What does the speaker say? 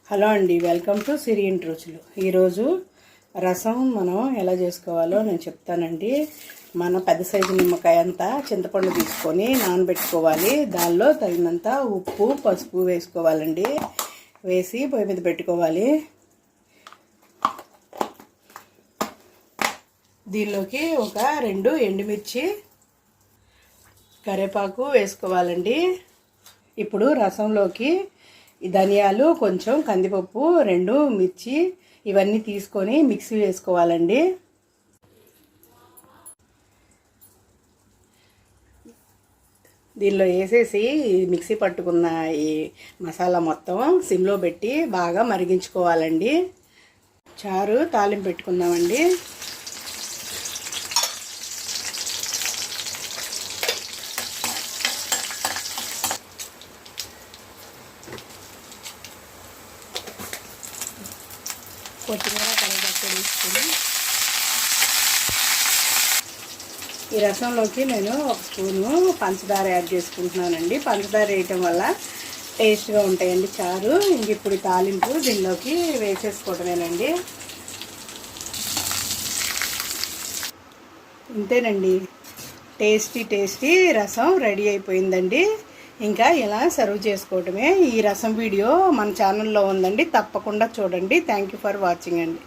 Hello అండి, welcome to సిరి ఇంటి రుచులు. ఈరోజు రసం మనం ఎలా చేసుకోవాలో నేను చెప్తానండి. మన పెద్ద సైజు నిమ్మకాయ అంతా చింతపండు తీసుకొని నానబెట్టుకోవాలి. దానిలో తగినంత ఉప్పు, పసుపు వేసుకోవాలండి. వేసి పొయ్యి మీద పెట్టుకోవాలి. దీనిలోకి ఒక 2 ఎండుమిర్చి, కరివేపాకు వేసుకోవాలండి. ఇప్పుడు రసంలోకి ధనియాలు, కొంచెం కందిపప్పు, 2 మిర్చి ఇవన్నీ తీసుకొని మిక్సీ వేసుకోవాలండి. దీనిలో వేసేసి మిక్సీ పట్టుకున్న ఈ మసాలా మొత్తం సిమ్లో పెట్టి బాగా మరిగించుకోవాలండి. చారు తాలింపు పెట్టుకుందామండి. కొత్తిమీర, కరివేపాకు తీసుకుని ఈ రసంలోకి నేను 1 స్పూను పంచదార యాడ్ చేసుకుంటున్నానండి. పంచదార వేయటం వల్ల టేస్ట్గా ఉంటాయండి చారు. ఇంక ఇప్పుడు తాలింపు దీనిలోకి వేసేసుకోవడమేనండి. ఇంతేనండి, టేస్టీ రసం రెడీ అయిపోయిందండి. ఇంకా ఇలా సర్వ్ చేసుకోవటమే. ఈ రసం వీడియో మన ఛానల్లో ఉందండి, తప్పకుండా చూడండి. థ్యాంక్ యూ ఫర్ వాచింగ్ అండి.